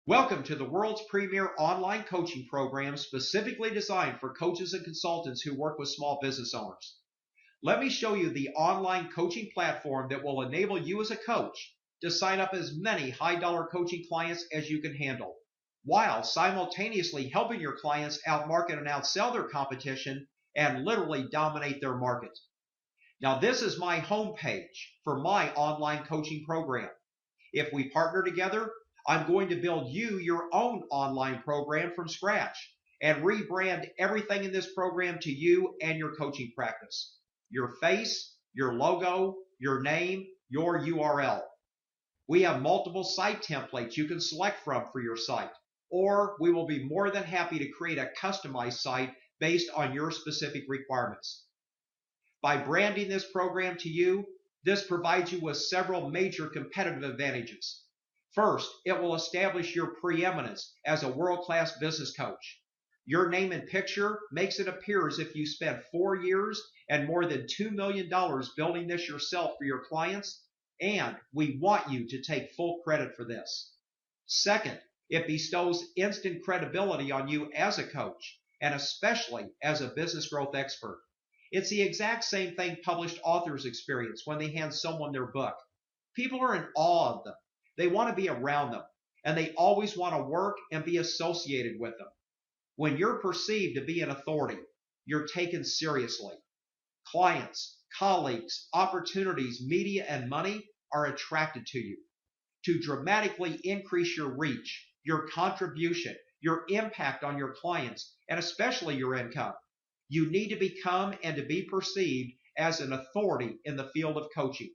Welcome to the world's premier online coaching program specifically designed for coaches and consultants who work with small business owners. Let me show you the online coaching platform that will enable you as a coach to sign up as many high-dollar coaching clients as you can handle, while simultaneously helping your clients outmarket and outsell their competition and literally dominate their market. Now, this is my homepage for my online coaching program. If we partner together, I'm going to build you your own online program from scratch and rebrand everything in this program to you and your coaching practice. Your face, your logo, your name, your URL. We have multiple site templates you can select from for your site, or we will be more than happy to create a customized site based on your specific requirements. By branding this program to you, this provides you with several major competitive advantages. First, it will establish your preeminence as a world-class business coach. Your name and picture makes it appear as if you spent 4 years and more than $2 million building this yourself for your clients, and we want you to take full credit for this. Second, it bestows instant credibility on you as a coach, and especially as a business growth expert. It's the exact same thing published authors experience when they hand someone their book. People are in awe of them. They want to be around them, and they always want to work and be associated with them. When you're perceived to be an authority, you're taken seriously. Clients, colleagues, opportunities, media, and money are attracted to you. To dramatically increase your reach, your contribution, your impact on your clients, and especially your income, you need to become and to be perceived as an authority in the field of coaching.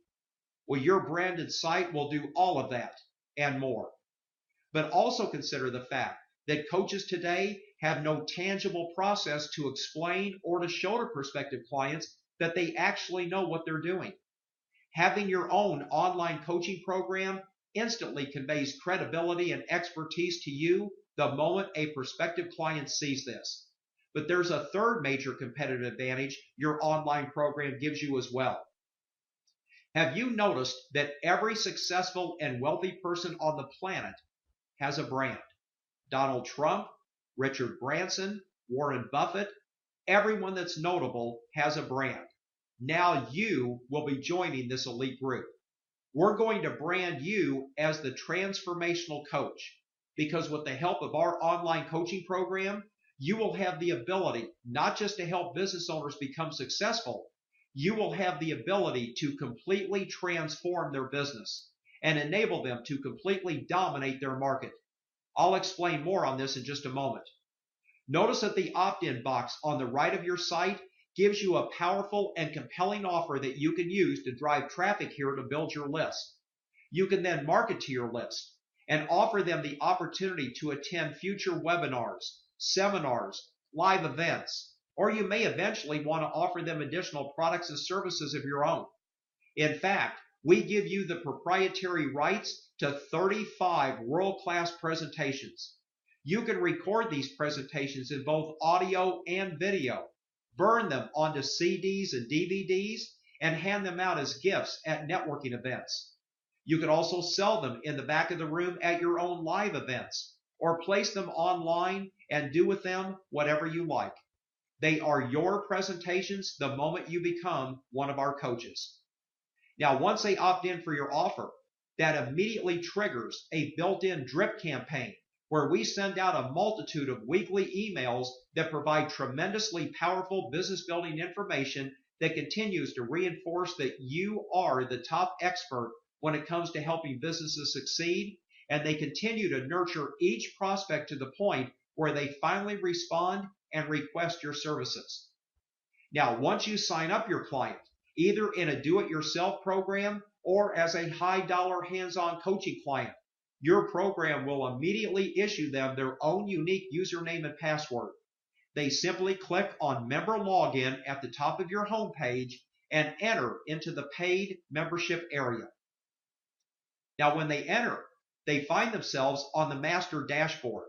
Well, your branded site will do all of that and more. But also consider the fact that coaches today have no tangible process to explain or to show to prospective clients that they actually know what they're doing. Having your own online coaching program instantly conveys credibility and expertise to you the moment a prospective client sees this. But there's a third major competitive advantage your online program gives you as well. Have you noticed that every successful and wealthy person on the planet has a brand? Donald Trump, Richard Branson, Warren Buffett, everyone that's notable has a brand. Now you will be joining this elite group. We're going to brand you as the transformational coach, because with the help of our online coaching program, you will have the ability not just to help business owners become successful, you will have the ability to completely transform their business and enable them to completely dominate their market. I'll explain more on this in just a moment. Notice that the opt-in box on the right of your site gives you a powerful and compelling offer that you can use to drive traffic here to build your list. You can then market to your list and offer them the opportunity to attend future webinars, seminars, live events, or you may eventually want to offer them additional products and services of your own. In fact, we give you the proprietary rights to 35 world-class presentations. You can record these presentations in both audio and video, burn them onto CDs and DVDs, and hand them out as gifts at networking events. You can also sell them in the back of the room at your own live events, or place them online and do with them whatever you like. They are your presentations the moment you become one of our coaches. Now, once they opt in for your offer, that immediately triggers a built-in drip campaign where we send out a multitude of weekly emails that provide tremendously powerful business building information that continues to reinforce that you are the top expert when it comes to helping businesses succeed, and they continue to nurture each prospect to the point where they finally respond and request your services. Now, once you sign up your client, either in a do-it-yourself program or as a high-dollar hands-on coaching client, your program will immediately issue them their own unique username and password. They simply click on Member Login at the top of your homepage and enter into the paid membership area. Now, when they enter, they find themselves on the master dashboard.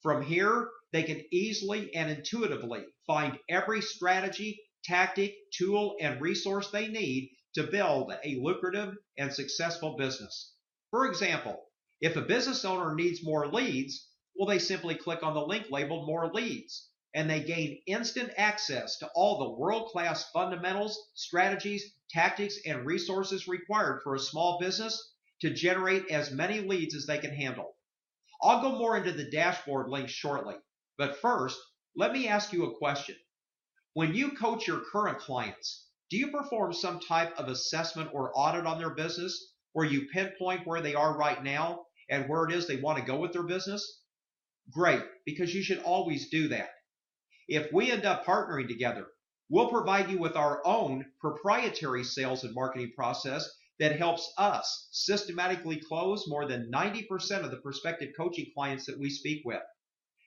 From here, they can easily and intuitively find every strategy, tactic, tool, and resource they need to build a lucrative and successful business. For example, If a business owner needs more leads, well, they simply click on the link labeled More Leads, and they gain instant access to all the world-class fundamentals, strategies, tactics, and resources required for a small business to generate as many leads as they can handle. I'll go more into the dashboard links shortly, but first, let me ask you a question. When you coach your current clients, do you perform some type of assessment or audit on their business where you pinpoint where they are right now and where it is they want to go with their business? Great, because you should always do that. If we end up partnering together, we'll provide you with our own proprietary sales and marketing process that helps us systematically close more than 90% of the prospective coaching clients that we speak with.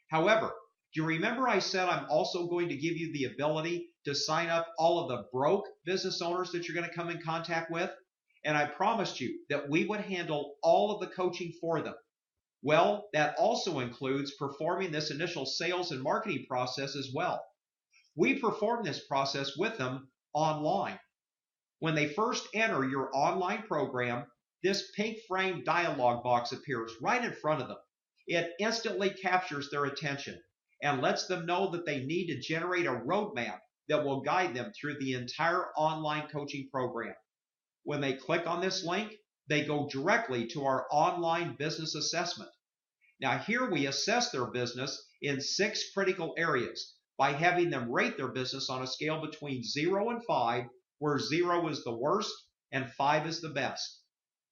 However, do you remember I said I'm also going to give you the ability to sign up all of the broke business owners that you're going to come in contact with? And I promised you that we would handle all of the coaching for them. Well, that also includes performing this initial sales and marketing process as well. We perform this process with them online. When they first enter your online program, this pink frame dialog box appears right in front of them. It instantly captures their attention and lets them know that they need to generate a roadmap that will guide them through the entire online coaching program. When they click on this link, they go directly to our online business assessment. Now here we assess their business in 6 critical areas by having them rate their business on a scale between 0 and 5, where 0 is the worst and 5 is the best.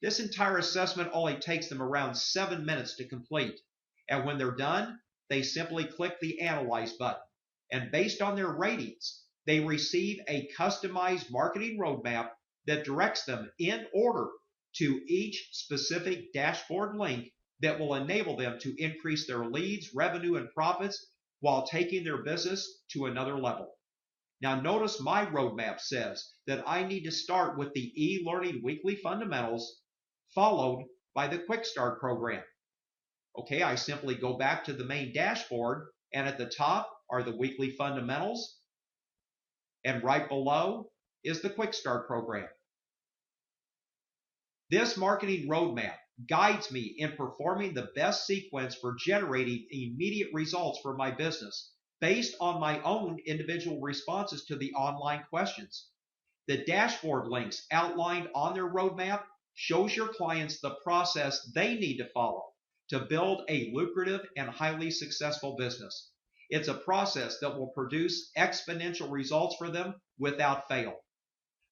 This entire assessment only takes them around 7 minutes to complete. And when they're done, they simply click the Analyze button. And based on their ratings, they receive a customized marketing roadmap that directs them in order to each specific dashboard link that will enable them to increase their leads, revenue, and profits while taking their business to another level. Now notice my roadmap says that I need to start with the e-learning weekly fundamentals followed by the Quick Start program. Okay, I simply go back to the main dashboard, and at the top are the weekly fundamentals, and right below is the Quick Start program. This marketing roadmap guides me in performing the best sequence for generating immediate results for my business based on my own individual responses to the online questions. The dashboard links outlined on their roadmap shows your clients the process they need to follow to build a lucrative and highly successful business. It's a process that will produce exponential results for them without fail.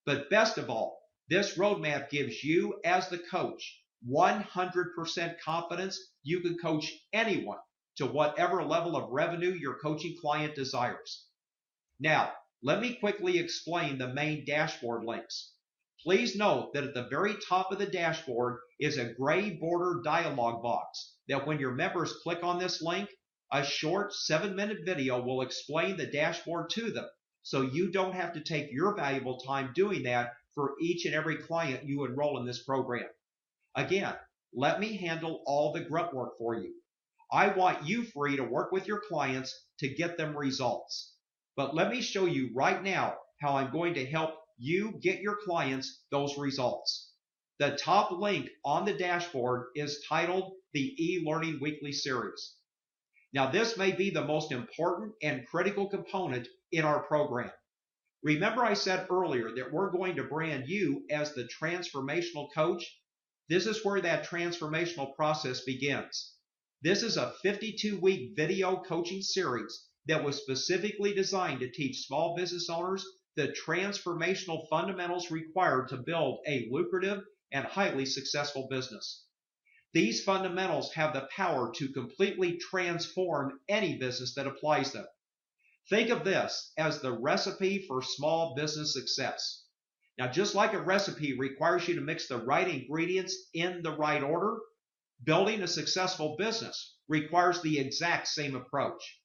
But best of all, this roadmap gives you as the coach 100% confidence you can coach anyone to whatever level of revenue your coaching client desires. Now, let me quickly explain the main dashboard links. Please note that at the very top of the dashboard is a gray border dialog box that when your members click on this link, a short 7-minute video will explain the dashboard to them, so you don't have to take your valuable time doing that for each and every client you enroll in this program. Again, let me handle all the grunt work for you. I want you free to work with your clients to get them results. But let me show you right now how I'm going to help you get your clients those results. The top link on the dashboard is titled the e-learning weekly series. Now this may be the most important and critical component in our program. Remember I said earlier that we're going to brand you as the transformational coach? This is where that transformational process begins. This is a 52-week video coaching series that was specifically designed to teach small business owners the transformational fundamentals required to build a lucrative and highly successful business. These fundamentals have the power to completely transform any business that applies them. Think of this as the recipe for small business success. Now, just like a recipe requires you to mix the right ingredients in the right order, building a successful business requires the exact same approach.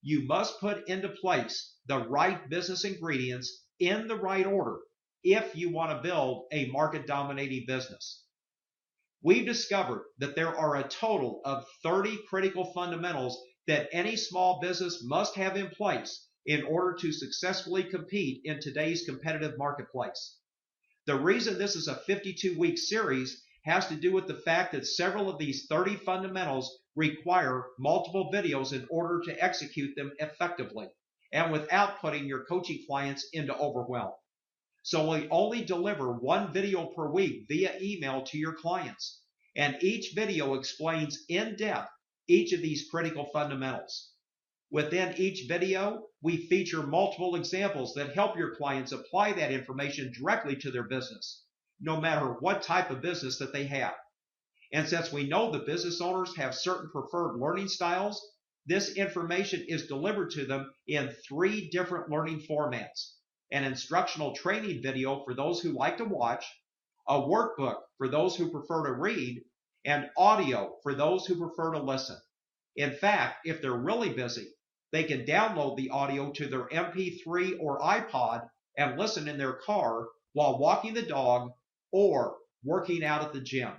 You must put into place the right business ingredients in the right order if you want to build a market-dominating business. We've discovered that there are a total of 30 critical fundamentals that any small business must have in place in order to successfully compete in today's competitive marketplace. The reason this is a 52-week series has to do with the fact that several of these 30 fundamentals require multiple videos in order to execute them effectively and without putting your coaching clients into overwhelm. So we only deliver one video per week via email to your clients, and each video explains in depth each of these critical fundamentals. Within each video, we feature multiple examples that help your clients apply that information directly to their business, no matter what type of business that they have. And since we know the business owners have certain preferred learning styles, this information is delivered to them in 3 different learning formats: an instructional training video for those who like to watch, a workbook for those who prefer to read, and audio for those who prefer to listen. In fact, if they're really busy, they can download the audio to their MP3 or iPod and listen in their car while walking the dog or working out at the gym.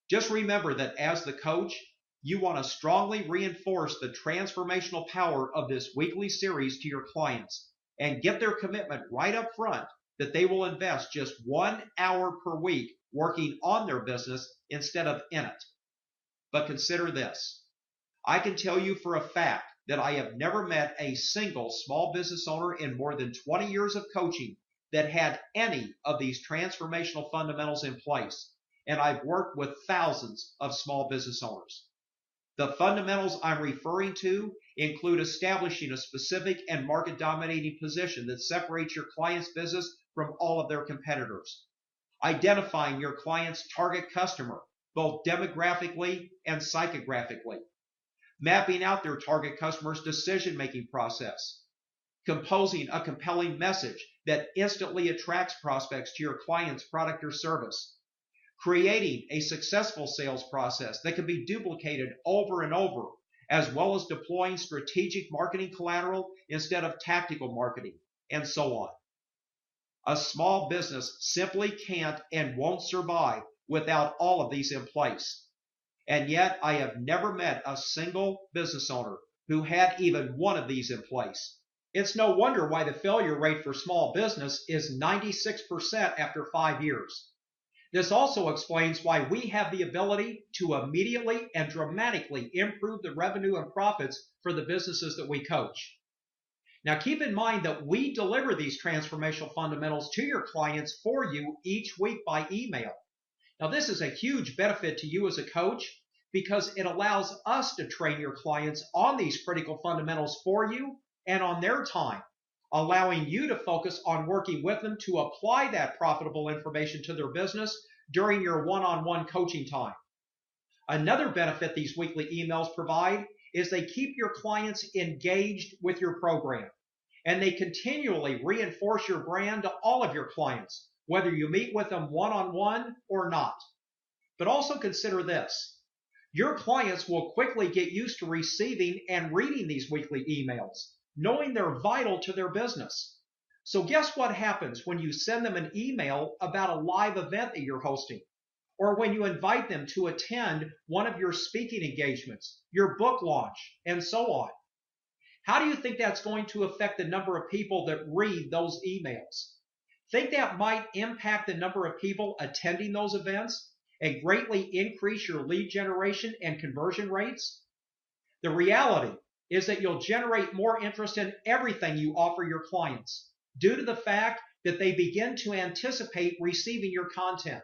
Just remember that as the coach, you want to strongly reinforce the transformational power of this weekly series to your clients and get their commitment right up front that they will invest just 1 hour per week working on their business instead of in it. But consider this. I can tell you for a fact that I have never met a single small business owner in more than 20 years of coaching that had any of these transformational fundamentals in place, and I've worked with thousands of small business owners. The fundamentals I'm referring to include establishing a specific and market-dominating position that separates your client's business from all of their competitors, identifying your client's target customer, both demographically and psychographically, mapping out their target customer's decision-making process, composing a compelling message that instantly attracts prospects to your client's product or service, creating a successful sales process that can be duplicated over and over, as well as deploying strategic marketing collateral instead of tactical marketing, and so on. A small business simply can't and won't survive without all of these in place. And yet, I have never met a single business owner who had even one of these in place. It's no wonder why the failure rate for small business is 96% after 5 years. This also explains why we have the ability to immediately and dramatically improve the revenue and profits for the businesses that we coach. Now, keep in mind that we deliver these transformational fundamentals to your clients for you each week by email. Now, this is a huge benefit to you as a coach because it allows us to train your clients on these critical fundamentals for you and on their time, allowing you to focus on working with them to apply that profitable information to their business during your one-on-one coaching time. Another benefit these weekly emails provide is they keep your clients engaged with your program, and they continually reinforce your brand to all of your clients, whether you meet with them one-on-one or not. But also consider this. Your clients will quickly get used to receiving and reading these weekly emails, knowing they're vital to their business. So guess what happens when you send them an email about a live event that you're hosting, or when you invite them to attend one of your speaking engagements, your book launch, and so on? How do you think that's going to affect the number of people that read those emails? Think that might impact the number of people attending those events and greatly increase your lead generation and conversion rates? The reality is that you'll generate more interest in everything you offer your clients due to the fact that they begin to anticipate receiving your content.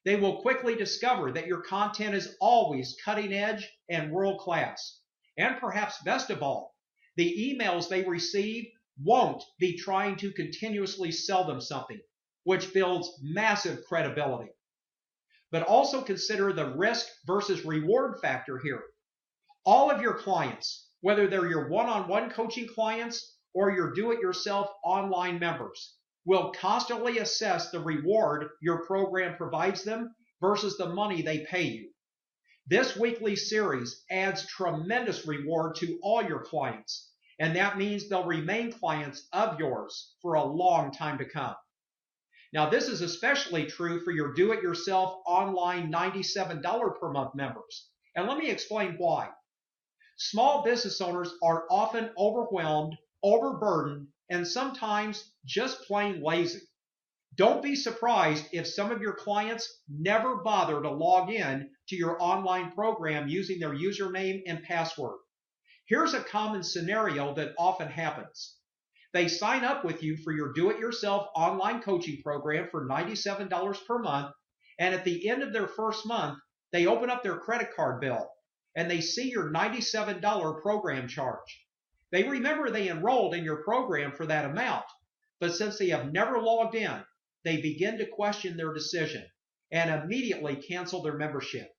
They will quickly discover that your content is always cutting edge and world class. And perhaps best of all, the emails they receive won't be trying to continuously sell them something, which builds massive credibility. But also consider the risk versus reward factor here. All of your clients, whether they're your one-on-one coaching clients or your do-it-yourself online members, will constantly assess the reward your program provides them versus the money they pay you. This weekly series adds tremendous reward to all your clients, and that means they'll remain clients of yours for a long time to come. Now, this is especially true for your do-it-yourself online $97 per month members. And let me explain why. Small business owners are often overwhelmed, overburdened, and sometimes just plain lazy. Don't be surprised if some of your clients never bother to log in to your online program using their username and password. Here's a common scenario that often happens. They sign up with you for your do-it-yourself online coaching program for $97 per month, and at the end of their first month, they open up their credit card bill and they see your $97 program charge. They remember they enrolled in your program for that amount, but since they have never logged in, they begin to question their decision and immediately cancel their membership.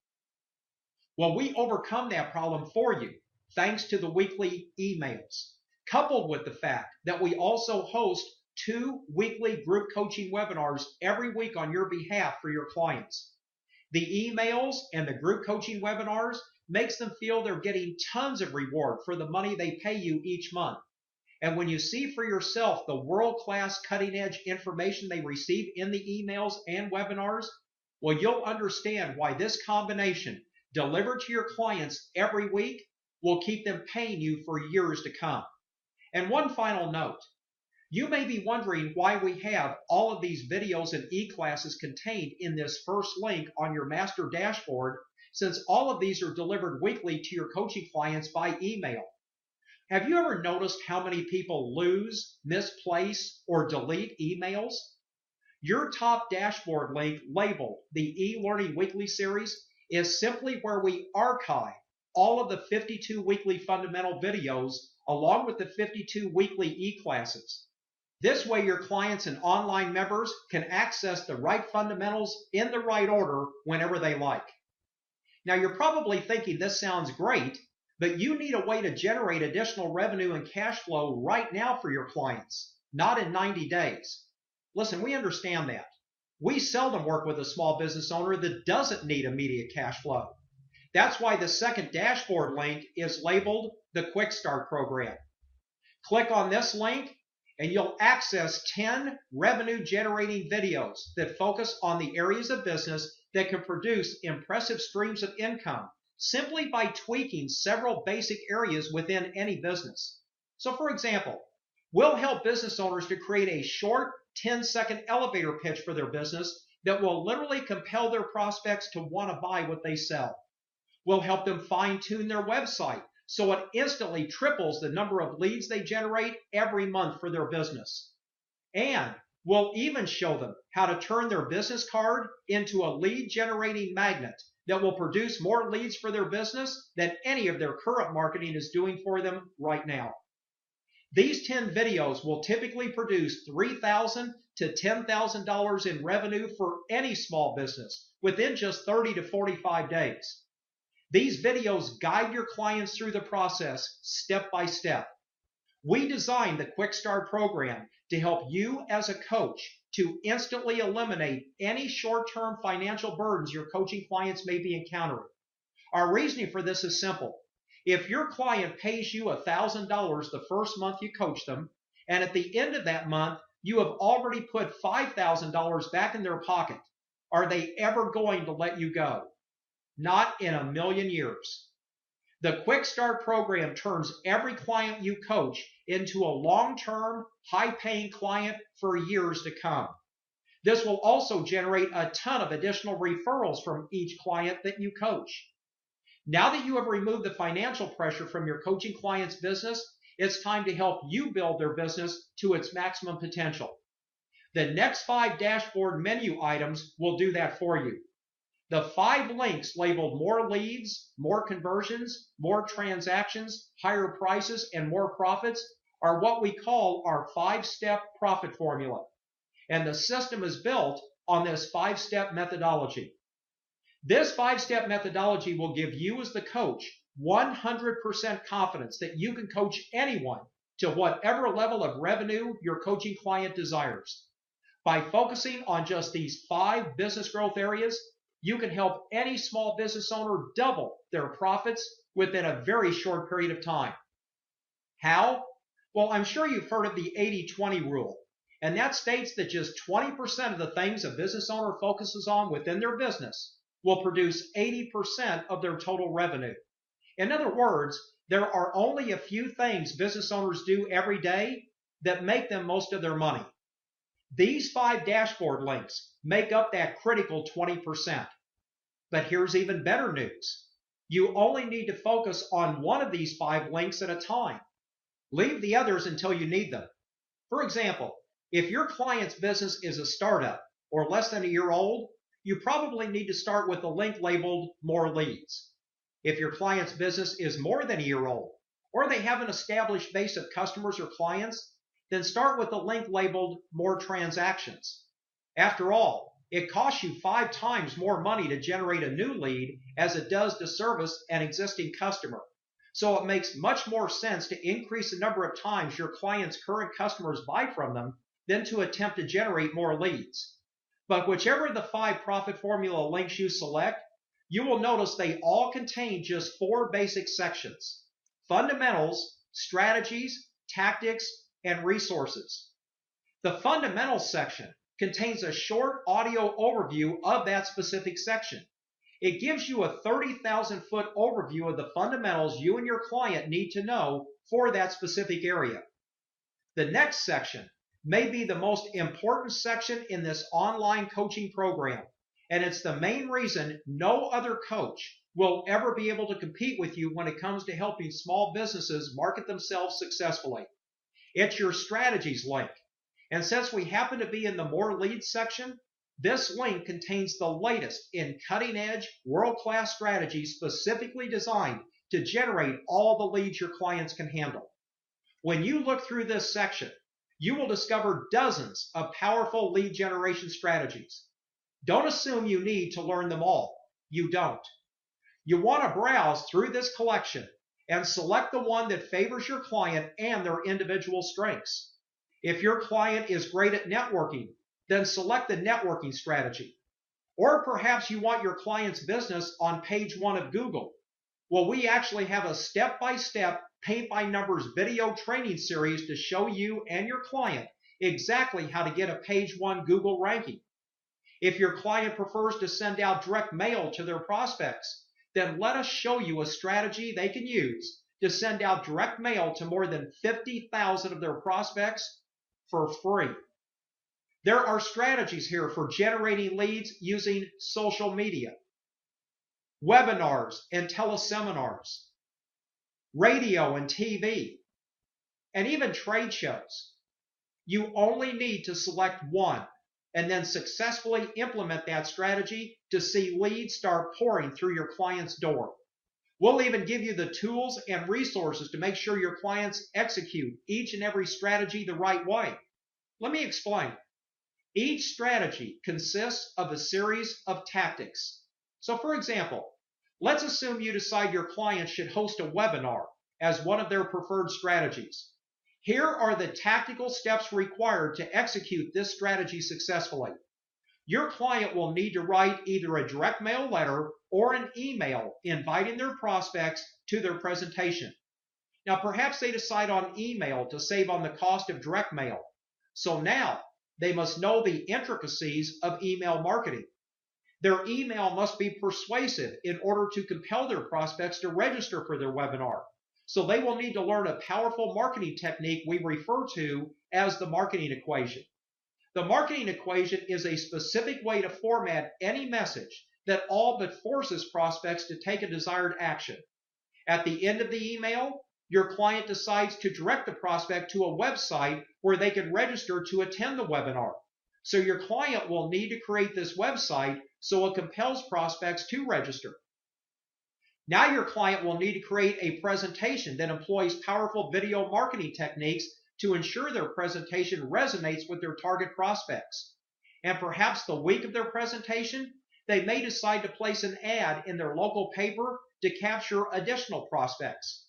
Well, we overcome that problem for you thanks to the weekly emails, coupled with the fact that we also host 2 weekly group coaching webinars every week on your behalf for your clients. The emails and the group coaching webinars makes them feel they're getting tons of reward for the money they pay you each month. And when you see for yourself the world-class cutting-edge information they receive in the emails and webinars, well, you'll understand why this combination delivered to your clients every week will keep them paying you for years to come. And one final note. You may be wondering why we have all of these videos and e-classes contained in this first link on your master dashboard, since all of these are delivered weekly to your coaching clients by email. Have you ever noticed how many people lose, misplace, or delete emails? Your top dashboard link labeled the e-learning weekly series is simply where we archive all of the 52 weekly fundamental videos along with the 52 weekly e-classes. This way your clients and online members can access the right fundamentals in the right order whenever they like. Now you're probably thinking this sounds great, but you need a way to generate additional revenue and cash flow right now for your clients, not in 90 days. Listen, we understand that. We seldom work with a small business owner that doesn't need immediate cash flow. That's why the second dashboard link is labeled the Quick Start Program. Click on this link and you'll access 10 revenue-generating videos that focus on the areas of business that can produce impressive streams of income simply by tweaking several basic areas within any business. So for example, we'll help business owners to create a short 10-second elevator pitch for their business that will literally compel their prospects to want to buy what they sell. We'll help them fine-tune their website so it instantly triples the number of leads they generate every month for their business. And we'll even show them how to turn their business card into a lead-generating magnet that will produce more leads for their business than any of their current marketing is doing for them right now. These 10 videos will typically produce $3,000 to $10,000 in revenue for any small business within just 30 to 45 days. These videos guide your clients through the process step by step. We designed the Quick Start Program to help you as a coach to instantly eliminate any short-term financial burdens your coaching clients may be encountering. Our reasoning for this is simple. If your client pays you $1,000 the first month you coach them, and at the end of that month you have already put $5,000 back in their pocket, are they ever going to let you go? Not in a million years. The Quick Start Program turns every client you coach into a long-term, high-paying client for years to come. This will also generate a ton of additional referrals from each client that you coach. Now that you have removed the financial pressure from your coaching client's business, it's time to help you build their business to its maximum potential. The next 5 dashboard menu items will do that for you. The 5 links labeled more leads, more conversions, more transactions, higher prices, and more profits are what we call our 5-step profit formula. And the system is built on this 5-step methodology. This 5-step methodology will give you as the coach 100% confidence that you can coach anyone to whatever level of revenue your coaching client desires. By focusing on just these 5 business growth areas, you can help any small business owner double their profits within a very short period of time. How? Well, I'm sure you've heard of the 80-20 rule, and that states that just 20% of the things a business owner focuses on within their business will produce 80% of their total revenue. In other words, there are only a few things business owners do every day that make them most of their money. These 5 dashboard links make up that critical 20%. But here's even better news. You only need to focus on one of these 5 links at a time. Leave the others until you need them. For example, if your client's business is a startup or less than a year old, you probably need to start with the link labeled More Leads. If your client's business is more than a year old, or they have an established base of customers or clients, then start with the link labeled More Transactions. After all, it costs you 5 times more money to generate a new lead as it does to service an existing customer. So it makes much more sense to increase the number of times your client's current customers buy from them than to attempt to generate more leads. But whichever of the 5 profit formula links you select, you will notice they all contain just 4 basic sections: fundamentals, strategies, tactics, and resources. The fundamentals section contains a short audio overview of that specific section. It gives you a 30,000-foot overview of the fundamentals you and your client need to know for that specific area. The next section may be the most important section in this online coaching program, and it's the main reason no other coach will ever be able to compete with you when it comes to helping small businesses market themselves successfully. It's your strategies link. And since we happen to be in the More Leads section, this link contains the latest in cutting-edge, world-class strategies specifically designed to generate all the leads your clients can handle. When you look through this section, you will discover dozens of powerful lead generation strategies. Don't assume you need to learn them all. You don't. You want to browse through this collection and select the one that favors your client and their individual strengths. If your client is great at networking, then select the networking strategy. Or perhaps you want your client's business on page 1 of Google. Well, we actually have a step-by-step, paint-by-numbers video training series to show you and your client exactly how to get a page 1 Google ranking. If your client prefers to send out direct mail to their prospects, then let us show you a strategy they can use to send out direct mail to more than 50,000 of their prospects for free. There are strategies here for generating leads using social media, webinars and teleseminars, radio and TV, and even trade shows. You only need to select one and then successfully implement that strategy to see leads start pouring through your client's door. We'll even give you the tools and resources to make sure your clients execute each and every strategy the right way. Let me explain. Each strategy consists of a series of tactics. So for example, let's assume you decide your client should host a webinar as one of their preferred strategies. Here are the tactical steps required to execute this strategy successfully. Your client will need to write either a direct mail letter or an email inviting their prospects to their presentation. Now perhaps they decide on email to save on the cost of direct mail. So now they must know the intricacies of email marketing. Their email must be persuasive in order to compel their prospects to register for their webinar. So they will need to learn a powerful marketing technique we refer to as the marketing equation. The marketing equation is a specific way to format any message that all but forces prospects to take a desired action. At the end of the email, your client decides to direct the prospect to a website where they can register to attend the webinar. So your client will need to create this website so it compels prospects to register. Now your client will need to create a presentation that employs powerful video marketing techniques to ensure their presentation resonates with their target prospects. And perhaps the week of their presentation, they may decide to place an ad in their local paper to capture additional prospects.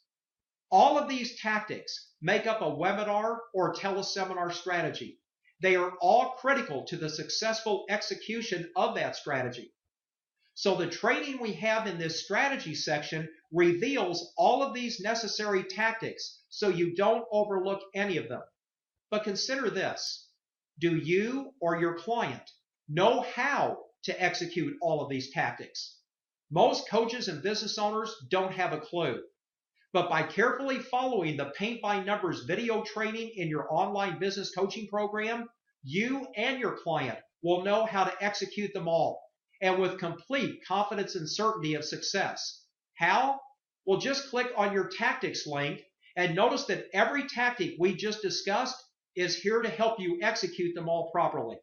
All of these tactics make up a webinar or teleseminar strategy. They are all critical to the successful execution of that strategy. So the training we have in this strategy section reveals all of these necessary tactics so you don't overlook any of them. But consider this. Do you or your client know how to execute all of these tactics? Most coaches and business owners don't have a clue. But by carefully following the paint by numbers video training in your online business coaching program, you and your client will know how to execute them all, and with complete confidence and certainty of success. How? Well, just click on your tactics link and notice that every tactic we just discussed is here to help you execute them all properly.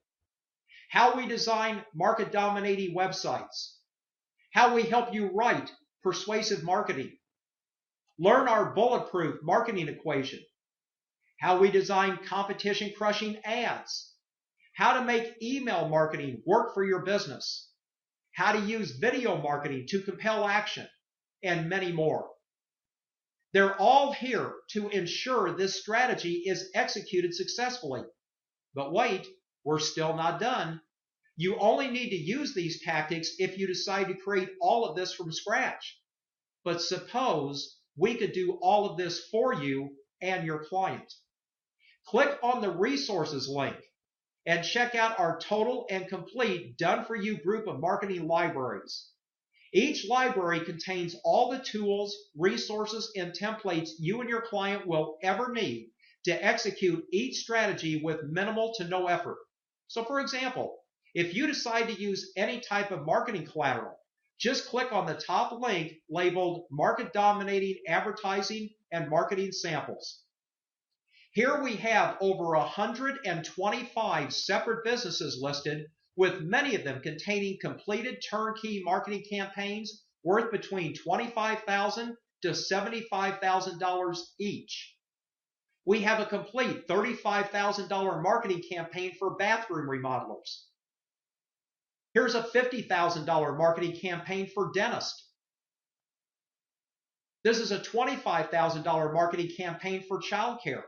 How we design market dominating websites. How we help you write persuasive marketing. Learn our bulletproof marketing equation. How we design competition crushing ads. How to make email marketing work for your business. How to use video marketing to compel action, and many more. They're all here to ensure this strategy is executed successfully. But wait, we're still not done. You only need to use these tactics if you decide to create all of this from scratch. But suppose we could do all of this for you and your client. Click on the resources link and check out our total and complete done-for-you group of marketing libraries. Each library contains all the tools, resources, and templates you and your client will ever need to execute each strategy with minimal to no effort. So for example, if you decide to use any type of marketing collateral, just click on the top link labeled Market Dominating Advertising and Marketing Samples. Here we have over 125 separate businesses listed, with many of them containing completed turnkey marketing campaigns worth between $25,000 to $75,000 each. We have a complete $35,000 marketing campaign for bathroom remodelers. Here's a $50,000 marketing campaign for dentists. This is a $25,000 marketing campaign for childcare.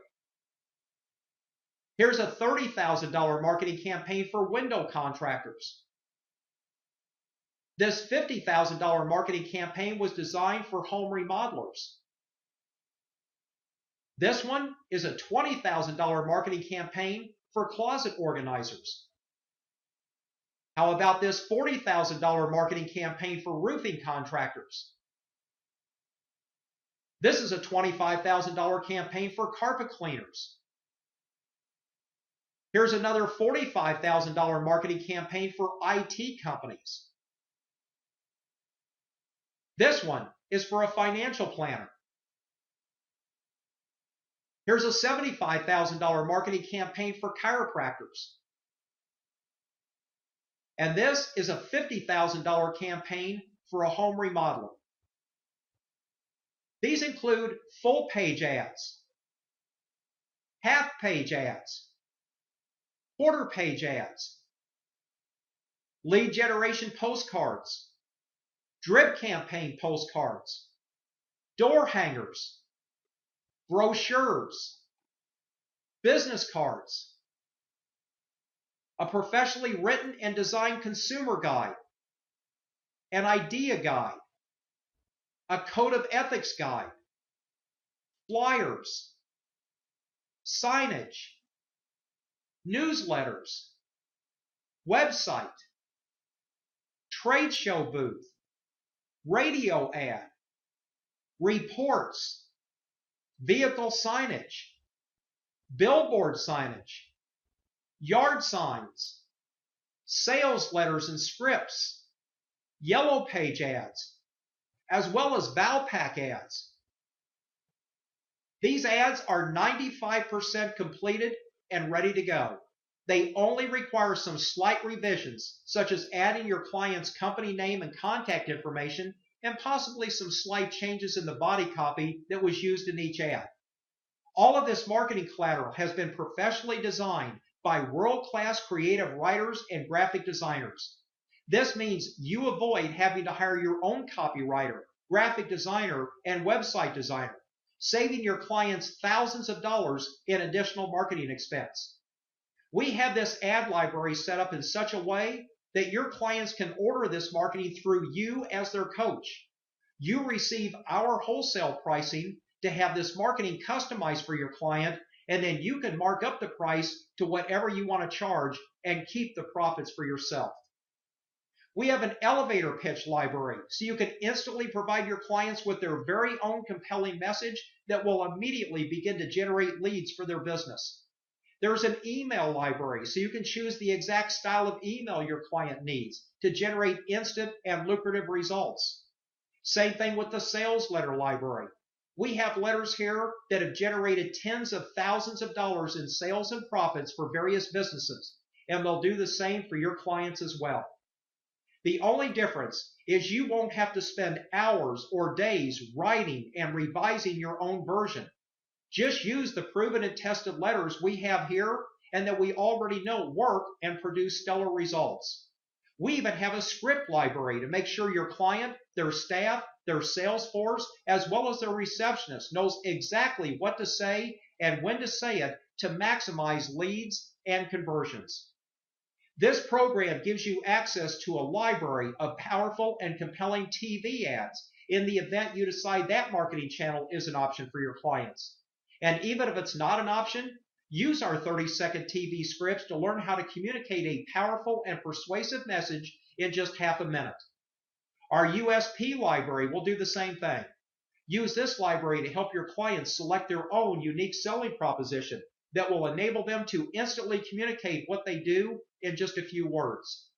Here's a $30,000 marketing campaign for window contractors. This $50,000 marketing campaign was designed for home remodelers. This one is a $20,000 marketing campaign for closet organizers. How about this $40,000 marketing campaign for roofing contractors? This is a $25,000 campaign for carpet cleaners. Here's another $45,000 marketing campaign for IT companies. This one is for a financial planner. Here's a $75,000 marketing campaign for chiropractors. And this is a $50,000 campaign for a home remodeler. These include full-page ads, half-page ads, quarter-page ads, lead generation postcards, drip campaign postcards, door hangers, brochures, business cards, a professionally written and designed consumer guide, an idea guide, a code of ethics guide, flyers, signage, newsletters, website, trade show booth, radio ad, reports, vehicle signage, billboard signage, yard signs, sales letters and scripts, yellow page ads, as well as Valpak ads. These ads are 95% completed and ready to go. They only require some slight revisions, such as adding your client's company name and contact information, and possibly some slight changes in the body copy that was used in each ad. All of this marketing collateral has been professionally designed by world-class creative writers and graphic designers. This means you avoid having to hire your own copywriter, graphic designer, and website designer, saving your clients thousands of dollars in additional marketing expense. We have this ad library set up in such a way that your clients can order this marketing through you as their coach. You receive our wholesale pricing to have this marketing customized for your client, and then you can mark up the price to whatever you want to charge and keep the profits for yourself. We have an elevator pitch library, so you can instantly provide your clients with their very own compelling message that will immediately begin to generate leads for their business. There's an email library, so you can choose the exact style of email your client needs to generate instant and lucrative results. Same thing with the sales letter library. We have letters here that have generated tens of thousands of dollars in sales and profits for various businesses, and they'll do the same for your clients as well. The only difference is you won't have to spend hours or days writing and revising your own version. Just use the proven and tested letters we have here and that we already know work and produce stellar results. We even have a script library to make sure your client, their staff, their sales force, as well as their receptionist knows exactly what to say and when to say it to maximize leads and conversions. This program gives you access to a library of powerful and compelling TV ads in the event you decide that marketing channel is an option for your clients. And even if it's not an option, use our 30-second TV scripts to learn how to communicate a powerful and persuasive message in just half a minute. Our USP library will do the same thing. Use this library to help your clients select their own unique selling proposition that will enable them to instantly communicate what they do in just a few words.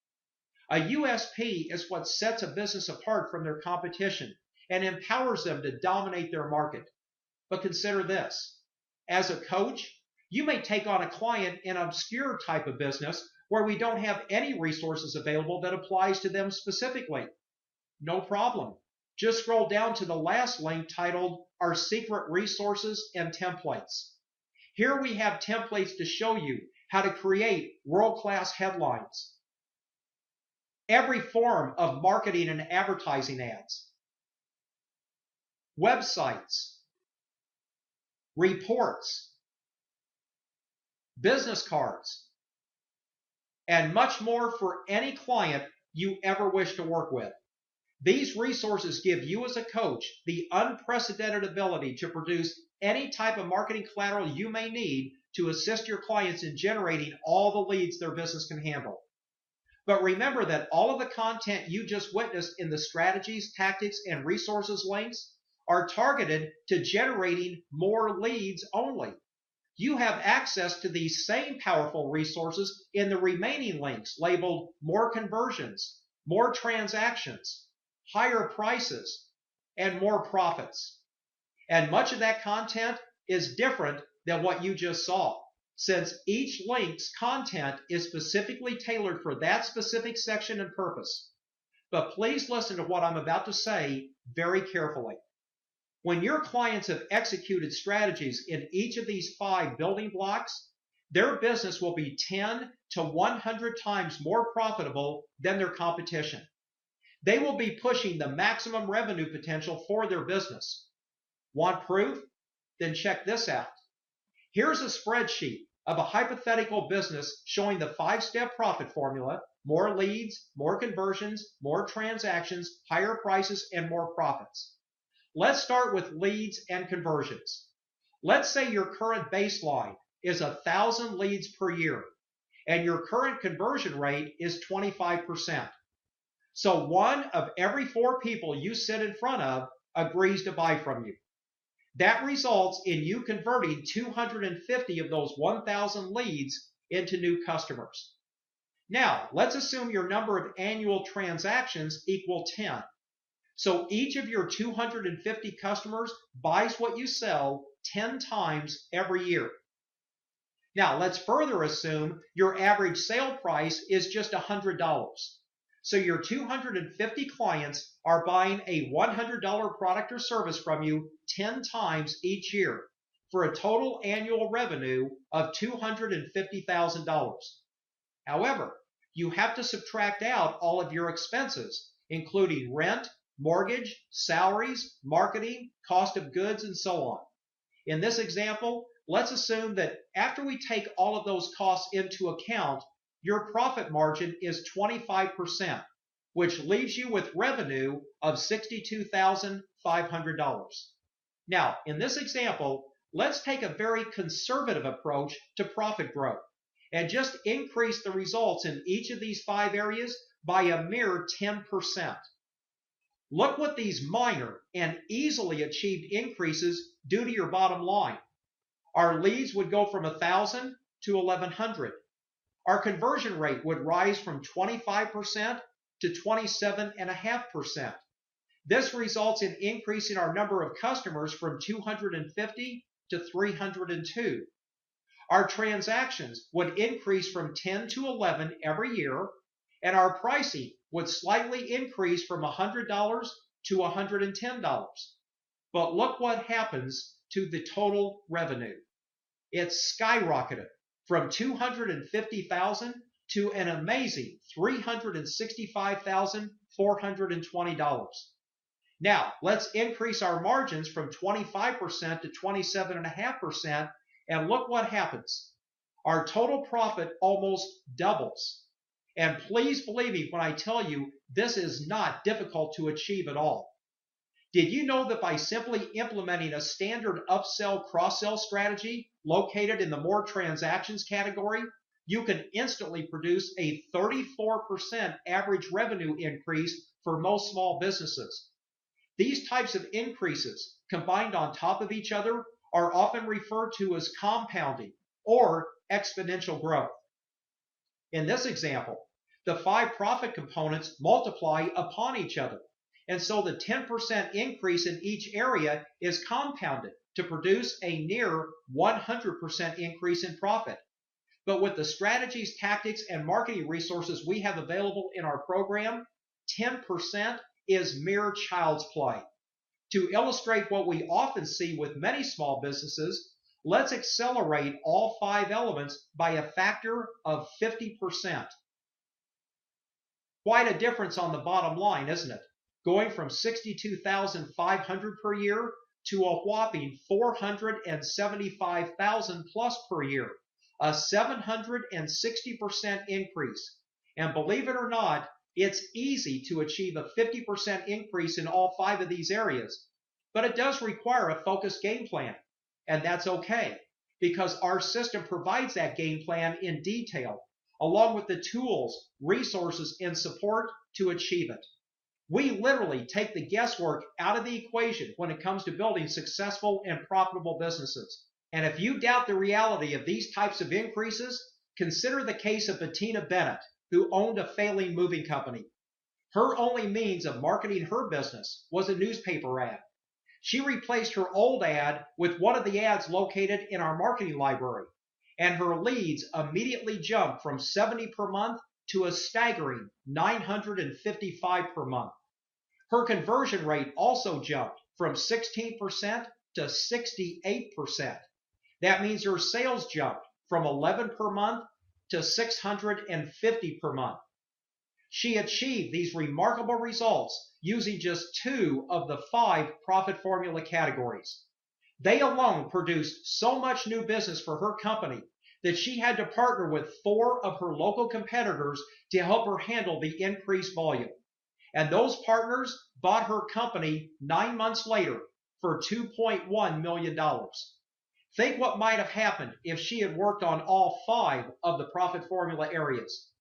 A USP is what sets a business apart from their competition and empowers them to dominate their market. But consider this. As a coach, you may take on a client in an obscure type of business where we don't have any resources available that applies to them specifically. No problem. Just scroll down to the last link titled Our Secret Resources and Templates. Here we have templates to show you how to create world-class headlines, every form of marketing and advertising ads, websites, reports, business cards, and much more for any client you ever wish to work with. These resources give you as a coach the unprecedented ability to produce any type of marketing collateral you may need to assist your clients in generating all the leads their business can handle. But remember that all of the content you just witnessed in the strategies, tactics, and resources links are targeted to generating more leads only. You have access to these same powerful resources in the remaining links labeled more conversions, more transactions, higher prices, and more profits. And much of that content is different than what you just saw, since each link's content is specifically tailored for that specific section and purpose. But please listen to what I'm about to say very carefully. When your clients have executed strategies in each of these 5 building blocks, their business will be 10 to 100 times more profitable than their competition. They will be pushing the maximum revenue potential for their business. Want proof? Then check this out. Here's a spreadsheet of a hypothetical business showing the 5-step profit formula: more leads, more conversions, more transactions, higher prices, and more profits. Let's start with leads and conversions. Let's say your current baseline is 1,000 leads per year, and your current conversion rate is 25%. So 1 of every 4 people you sit in front of agrees to buy from you. That results in you converting 250 of those 1,000 leads into new customers. Now, let's assume your number of annual transactions equal 10. So each of your 250 customers buys what you sell 10 times every year. Now, let's further assume your average sale price is just $100. So your 250 clients are buying a $100 product or service from you 10 times each year for a total annual revenue of $250,000. However, you have to subtract out all of your expenses, including rent, mortgage, salaries, marketing, cost of goods, and so on. In this example, let's assume that after we take all of those costs into account, your profit margin is 25%, which leaves you with revenue of $62,500. Now, in this example, let's take a very conservative approach to profit growth and just increase the results in each of these 5 areas by a mere 10%. Look what these minor and easily achieved increases do to your bottom line. Our leads would go from 1,000 to 1,100. Our conversion rate would rise from 25% to 27.5%. This results in increasing our number of customers from 250 to 302. Our transactions would increase from 10 to 11 every year, and our pricing would slightly increase from $100 to $110. But look what happens to the total revenue. It's skyrocketed from $250,000 to an amazing $365,420. Now, let's increase our margins from 25% to 27.5%, and look what happens. Our total profit almost doubles. And please believe me when I tell you, this is not difficult to achieve at all. Did you know that by simply implementing a standard upsell cross-sell strategy located in the more transactions category, you can instantly produce a 34% average revenue increase for most small businesses? These types of increases, combined on top of each other, are often referred to as compounding or exponential growth. In this example, the 5 profit components multiply upon each other, and so the 10% increase in each area is compounded to produce a near 100% increase in profit. But with the strategies, tactics, and marketing resources we have available in our program, 10% is mere child's play. To illustrate what we often see with many small businesses, let's accelerate all 5 elements by a factor of 50%. Quite a difference on the bottom line, isn't it? Going from $62,500 per year to a whopping $475,000 plus per year, a 760% increase. And believe it or not, it's easy to achieve a 50% increase in all 5 of these areas, but it does require a focused game plan, and that's okay, because our system provides that game plan in detail, along with the tools, resources, and support to achieve it. We literally take the guesswork out of the equation when it comes to building successful and profitable businesses. And if you doubt the reality of these types of increases, consider the case of Bettina Bennett, who owned a failing moving company. Her only means of marketing her business was a newspaper ad. She replaced her old ad with one of the ads located in our marketing library, and her leads immediately jumped from 70 per month to a staggering 955 per month. Her conversion rate also jumped from 16% to 68%. That means her sales jumped from 11 per month to 650 per month. She achieved these remarkable results using just 2 of the 5 profit formula categories. They alone produced so much new business for her company that she had to partner with 4 of her local competitors to help her handle the increased volume. And those partners bought her company 9 months later for $2.1 million. Think what might have happened if she had worked on all 5 of the profit formula areas.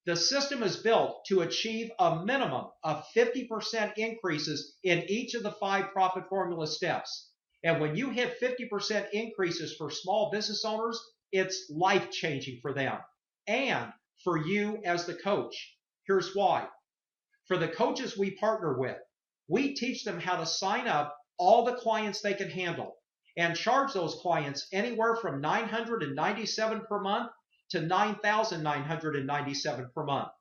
The system is built to achieve a minimum of 50% increases in each of the 5 profit formula steps. And when you hit 50% increases for small business owners, it's life-changing for them and for you as the coach. Here's why. For the coaches we partner with, we teach them how to sign up all the clients they can handle and charge those clients anywhere from $997 per month to $9,997 per month.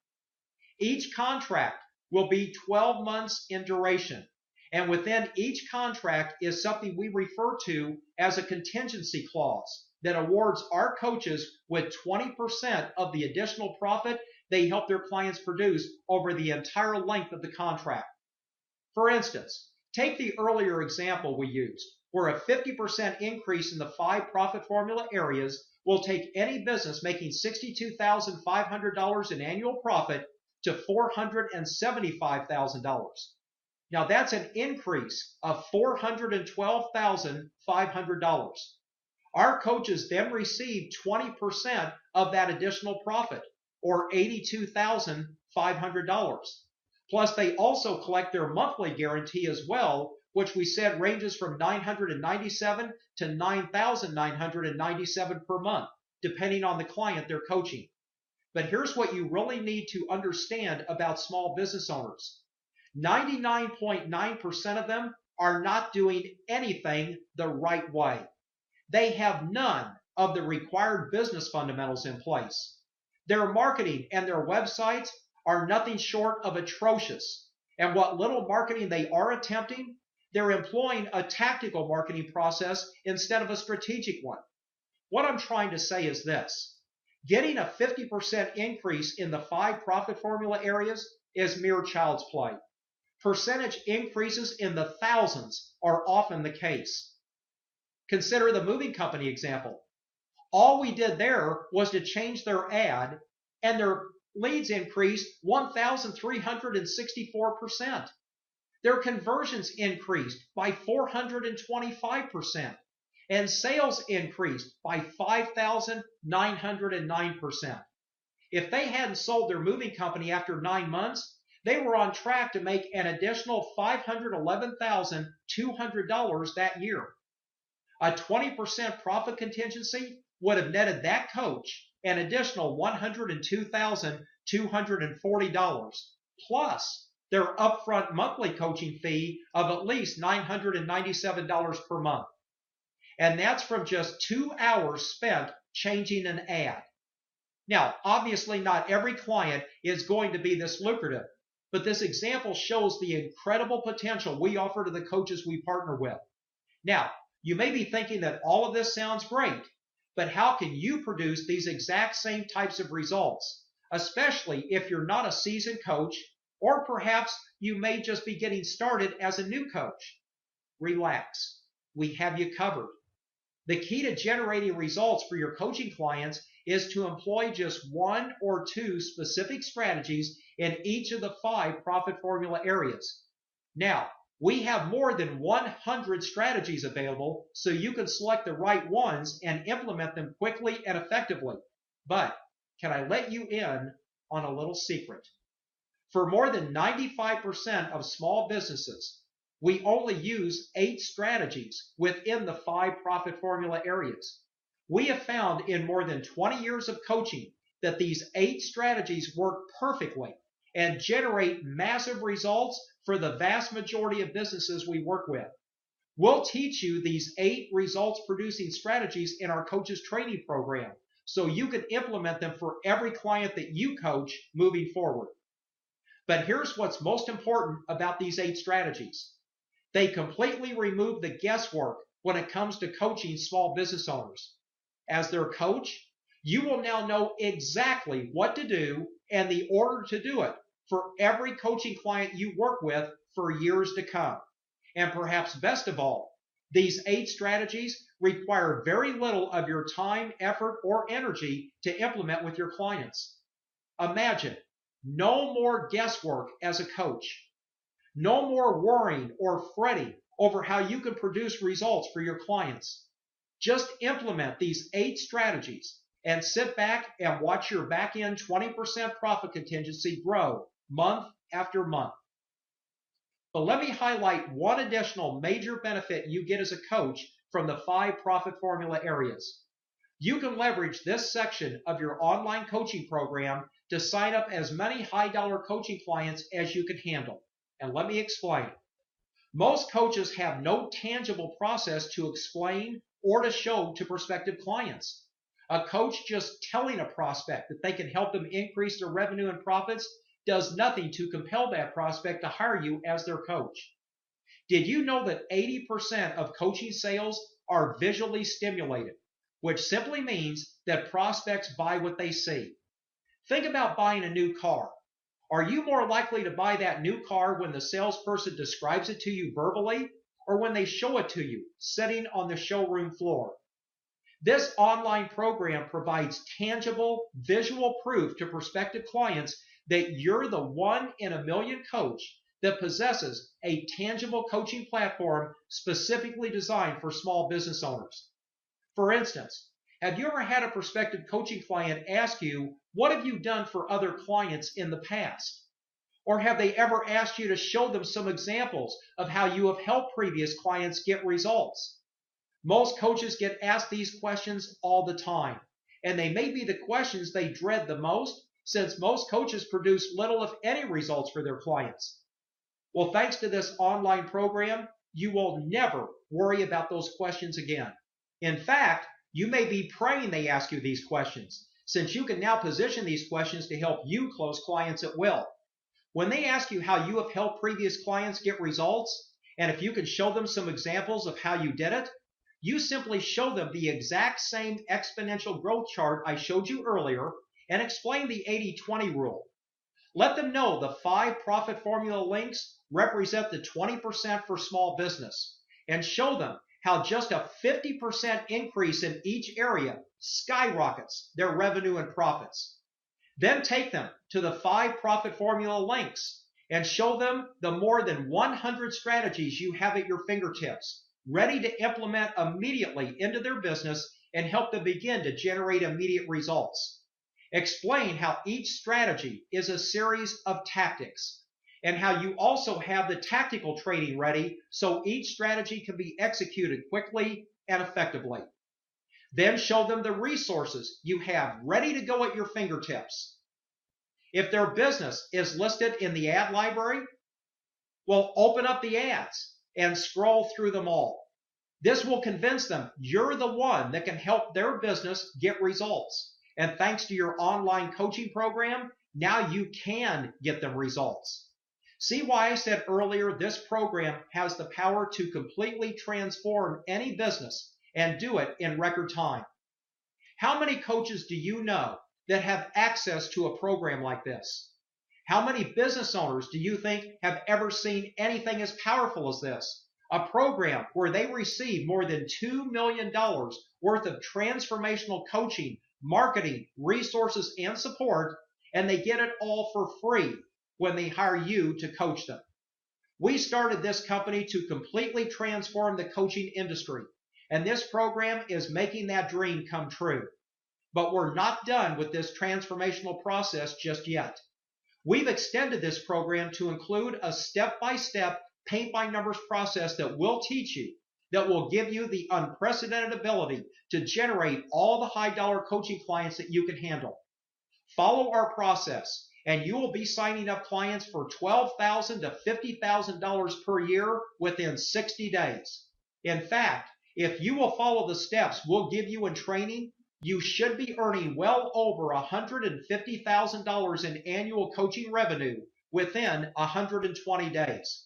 Each contract will be 12 months in duration, and within each contract is something we refer to as a contingency clause that awards our coaches with 20% of the additional profit they help their clients produce over the entire length of the contract. For instance, take the earlier example we used, where a 50% increase in the 5 profit formula areas will take any business making $62,500 in annual profit to $475,000. Now that's an increase of $412,500. Our coaches then receive 20% of that additional profit, or $82,500. Plus, they also collect their monthly guarantee as well, which we said ranges from $997 to $9,997 per month. depending on the client they're coaching. But here's what you really need to understand about small business owners. 99.9% of them are not doing anything the right way. They have none of the required business fundamentals in place. Their marketing and their websites are nothing short of atrocious. And what little marketing they are attempting, they're employing a tactical marketing process instead of a strategic one. What I'm trying to say is this. Getting a 50% increase in the 5 profit formula areas is mere child's play. Percentage increases in the thousands are often the case. Consider the moving company example. All we did there was to change their ad, and their leads increased 1,364%. Their conversions increased by 425%, and sales increased by 5,909%. If they hadn't sold their moving company after 9 months, they were on track to make an additional $511,200 that year. A 20% profit contingency would have netted that coach an additional $102,240, plus their upfront monthly coaching fee of at least $997 per month. And that's from just 2 hours spent changing an ad. Now, obviously not every client is going to be this lucrative, but this example shows the incredible potential we offer to the coaches we partner with. Now, you may be thinking that all of this sounds great, but how can you produce these exact same types of results, especially if you're not a seasoned coach, or perhaps you may just be getting started as a new coach? Relax. We have you covered. The key to generating results for your coaching clients is to employ just 1 or 2 specific strategies in each of the 5 profit formula areas. Now, we have more than 100 strategies available, so you can select the right ones and implement them quickly and effectively. But can I let you in on a little secret? For more than 95% of small businesses, we only use 8 strategies within the 5 profit formula areas. We have found in more than 20 years of coaching that these 8 strategies work perfectly and generate massive results for the vast majority of businesses we work with. We'll teach you these 8 results-producing strategies in our coaches training program so you can implement them for every client that you coach moving forward. But here's what's most important about these 8 strategies. They completely remove the guesswork when it comes to coaching small business owners. As their coach, you will now know exactly what to do and the order to do it for every coaching client you work with for years to come. And perhaps best of all, these 8 strategies require very little of your time, effort, or energy to implement with your clients. Imagine no more guesswork as a coach. No more worrying or fretting over how you can produce results for your clients. Just implement these 8 strategies and sit back and watch your back-end 20% profit contingency grow month after month. But let me highlight one additional major benefit you get as a coach from the 5 profit formula areas. You can leverage this section of your online coaching program to sign up as many high-dollar coaching clients as you can handle. And let me explain. Most coaches have no tangible process to explain or to show to prospective clients. A coach just telling a prospect that they can help them increase their revenue and profits does nothing to compel that prospect to hire you as their coach. Did you know that 80% of coaching sales are visually stimulated, which simply means that prospects buy what they see? Think about buying a new car. Are you more likely to buy that new car when the salesperson describes it to you verbally, or when they show it to you sitting on the showroom floor? This online program provides tangible, visual proof to prospective clients that you're the 1 in a million coach that possesses a tangible coaching platform specifically designed for small business owners. For instance, have you ever had a prospective coaching client ask you, what have you done for other clients in the past? Or have they ever asked you to show them some examples of how you have helped previous clients get results? Most coaches get asked these questions all the time, and they may be the questions they dread the most, since most coaches produce little, if any, results for their clients. Well, thanks to this online program, you will never worry about those questions again. In fact, you may be praying they ask you these questions, since you can now position these questions to help you close clients at will. When they ask you how you have helped previous clients get results, and if you can show them some examples of how you did it, you simply show them the exact same exponential growth chart I showed you earlier and explain the 80-20 rule. Let them know the 5 profit formula links represent the 20% for small business, and show them how just a 50% increase in each area skyrockets their revenue and profits. Then take them to the 5 profit formula links and show them the more than 100 strategies you have at your fingertips, ready to implement immediately into their business and help them begin to generate immediate results. Explain how each strategy is a series of tactics, and how you also have the tactical training ready so each strategy can be executed quickly and effectively. Then show them the resources you have ready to go at your fingertips. If their business is listed in the ad library, well, open up the ads and scroll through them all. This will convince them you're the one that can help their business get results. And thanks to your online coaching program, now you can get them results. See why I said earlier this program has the power to completely transform any business and do it in record time. How many coaches do you know that have access to a program like this? How many business owners do you think have ever seen anything as powerful as this? A program where they receive more than $2 million worth of transformational coaching, marketing, resources, and support, and they get it all for free when they hire you to coach them. We started this company to completely transform the coaching industry, and this program is making that dream come true. But we're not done with this transformational process just yet. We've extended this program to include a step-by-step, paint-by-numbers process that we'll teach you, that will give you the unprecedented ability to generate all the high-dollar coaching clients that you can handle. Follow our process, and you will be signing up clients for $12,000 to $50,000 per year within 60 days. In fact, if you will follow the steps we'll give you in training, you should be earning well over $150,000 in annual coaching revenue within 120 days.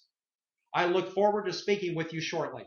I look forward to speaking with you shortly.